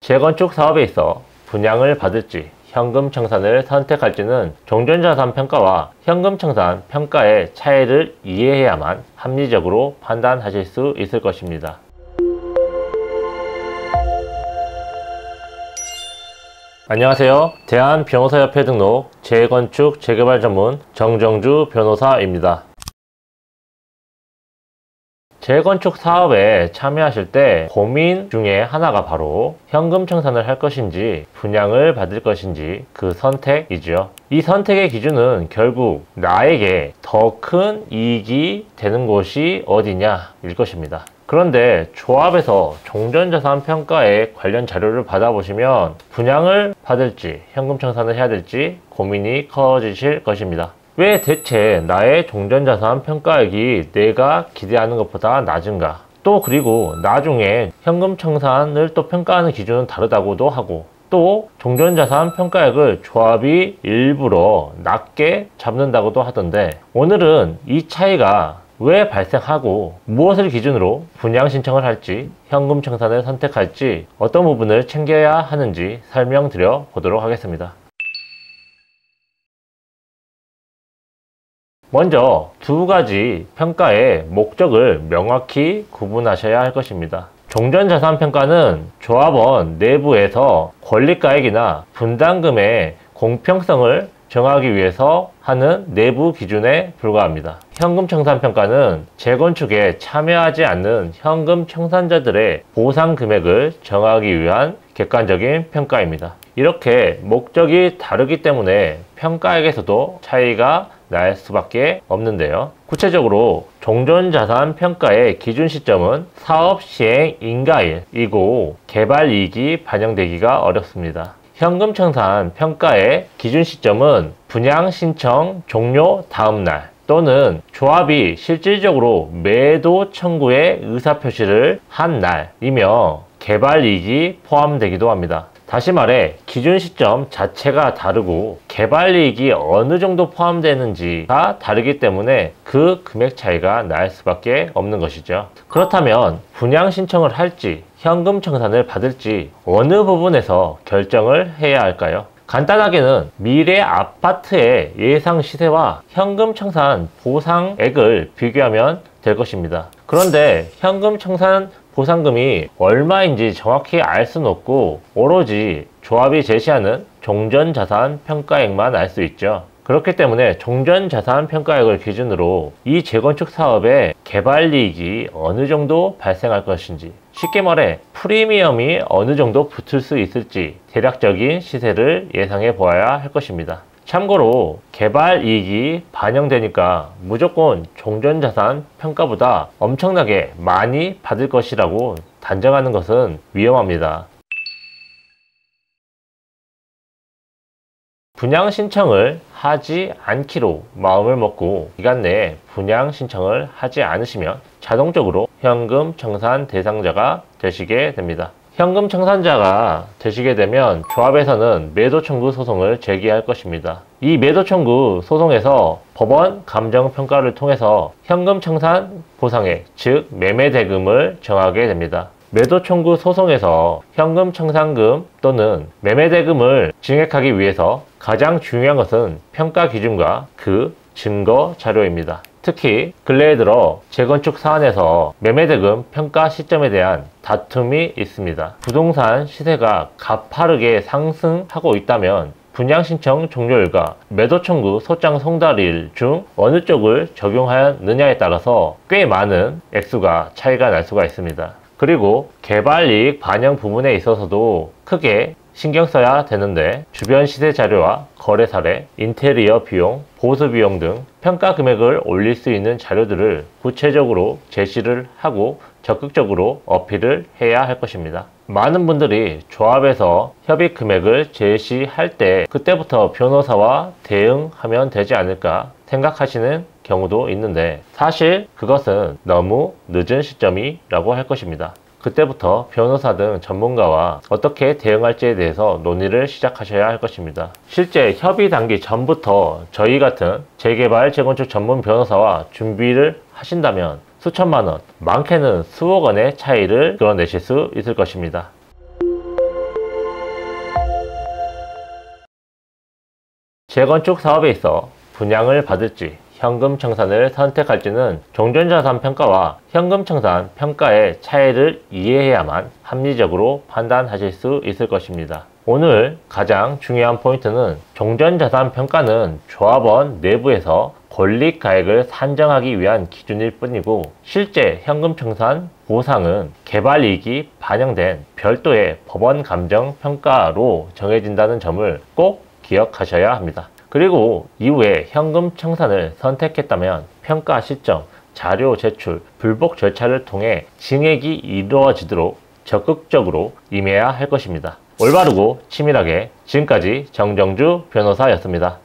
재건축 사업에 있어 분양을 받을지 현금 청산을 선택할지는 종전자산 평가와 현금 청산 평가의 차이를 이해해야만 합리적으로 판단하실 수 있을 것입니다. 안녕하세요. 대한변호사협회 등록 재건축 재개발 전문 정정주 변호사입니다. 재건축 사업에 참여하실 때 고민 중에 하나가 바로 현금 청산을 할 것인지 분양을 받을 것인지 그 선택이죠. 이 선택의 기준은 결국 나에게 더 큰 이익이 되는 곳이 어디냐 일 것입니다. 그런데 조합에서 종전자산 평가에 관련 자료를 받아보시면 분양을 받을지 현금 청산을 해야 될지 고민이 커지실 것입니다. 왜 대체 나의 종전자산 평가액이 내가 기대하는 것보다 낮은가? 또 그리고 나중에 현금 청산을 또 평가하는 기준은 다르다고도 하고, 또 종전자산 평가액을 조합이 일부러 낮게 잡는다고도 하던데, 오늘은 이 차이가 왜 발생하고 무엇을 기준으로 분양 신청을 할지 현금 청산을 선택할지 어떤 부분을 챙겨야 하는지 설명드려 보도록 하겠습니다. 먼저 두 가지 평가의 목적을 명확히 구분하셔야 할 것입니다. 종전자산 평가는 조합원 내부에서 권리가액이나 분담금의 공평성을 정하기 위해서 하는 내부 기준에 불과합니다. 현금 청산 평가는 재건축에 참여하지 않는 현금 청산자들의 보상 금액을 정하기 위한 객관적인 평가입니다. 이렇게 목적이 다르기 때문에 평가액에서도 차이가 날 수밖에 없는데요. 구체적으로 종전자산 평가의 기준 시점은 사업 시행 인가일이고 개발이익이 반영되기가 어렵습니다. 현금 청산 평가의 기준 시점은 분양 신청 종료 다음날 또는 조합이 실질적으로 매도 청구의 의사표시를 한 날이며 개발이익이 포함되기도 합니다. 다시 말해 기준 시점 자체가 다르고 개발이익이 어느 정도 포함되는지가 다르기 때문에 그 금액 차이가 날 수밖에 없는 것이죠. 그렇다면 분양 신청을 할지 현금 청산을 받을지 어느 부분에서 결정을 해야 할까요? 간단하게는 미래 아파트의 예상 시세와 현금 청산 보상액을 비교하면 될 것입니다. 그런데 현금 청산 보상금이 얼마인지 정확히 알 수는 없고 오로지 조합이 제시하는 종전자산 평가액만 알 수 있죠. 그렇기 때문에 종전자산 평가액을 기준으로 이 재건축 사업의 개발이익이 어느 정도 발생할 것인지, 쉽게 말해 프리미엄이 어느 정도 붙을 수 있을지 대략적인 시세를 예상해 보아야 할 것입니다. 참고로 개발이익이 반영되니까 무조건 종전자산 평가보다 엄청나게 많이 받을 것이라고 단정하는 것은 위험합니다. 분양 신청을 하지 않기로 마음을 먹고 기간 내에 분양 신청을 하지 않으시면 자동적으로 현금 청산 대상자가 되시게 됩니다. 현금 청산자가 되시게 되면 조합에서는 매도 청구 소송을 제기할 것입니다. 이 매도 청구 소송에서 법원 감정 평가를 통해서 현금 청산 보상액, 즉 매매 대금을 정하게 됩니다. 매도 청구 소송에서 현금 청산금 또는 매매 대금을 증액하기 위해서 가장 중요한 것은 평가 기준과 그 증거 자료입니다. 특히 근래에 들어 재건축 사안에서 매매대금 평가 시점에 대한 다툼이 있습니다. 부동산 시세가 가파르게 상승하고 있다면 분양 신청 종료일과 매도 청구 소장 송달일 중 어느 쪽을 적용하느냐에 따라서 꽤 많은 액수가 차이가 날 수가 있습니다. 그리고 개발이익 반영 부분에 있어서도 크게 신경 써야 되는데 주변 시세 자료와 거래 사례, 인테리어 비용, 보수 비용 등 평가 금액을 올릴 수 있는 자료들을 구체적으로 제시를 하고 적극적으로 어필을 해야 할 것입니다. 많은 분들이 조합에서 협의 금액을 제시할 때 그때부터 변호사와 대응하면 되지 않을까 생각하시는 경우도 있는데 사실 그것은 너무 늦은 시점이라고 할 것입니다. 그때부터 변호사 등 전문가와 어떻게 대응할지에 대해서 논의를 시작하셔야 할 것입니다. 실제 협의 단기 전부터 저희 같은 재개발 재건축 전문 변호사와 준비를 하신다면 수천만 원, 많게는 수억 원의 차이를 끌어내실 수 있을 것입니다. 재건축 사업에 있어 분양을 받을지 현금 청산을 선택할지는 종전자산 평가와 현금 청산 평가의 차이를 이해해야만 합리적으로 판단하실 수 있을 것입니다. 오늘 가장 중요한 포인트는 종전자산 평가는 조합원 내부에서 권리가액을 산정하기 위한 기준일 뿐이고, 실제 현금 청산 보상은 개발이익이 반영된 별도의 법원 감정 평가로 정해진다는 점을 꼭 기억하셔야 합니다. 그리고 이후에 현금 청산을 선택했다면 평가 시점, 자료 제출, 불복 절차를 통해 증액이 이루어지도록 적극적으로 임해야 할 것입니다. 올바르고 치밀하게 지금까지 정정주 변호사였습니다.